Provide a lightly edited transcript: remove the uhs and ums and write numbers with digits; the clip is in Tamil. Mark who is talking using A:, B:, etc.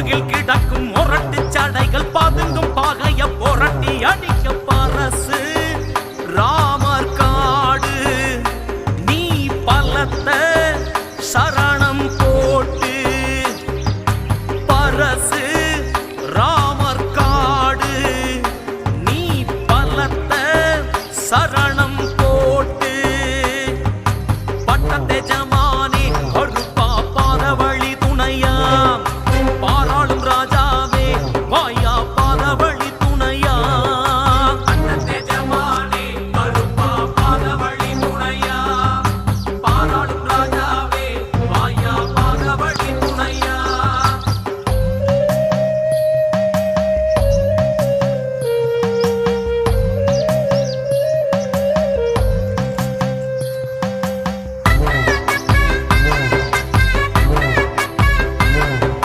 A: முதுகில் கிடக்கும் முரட்டு சடைகள் பதுங்கும் பாகைய புரட்டி அடிக்க பரசு ராமர் காடு நீ பலத்த சரணம் போட்டு பரசு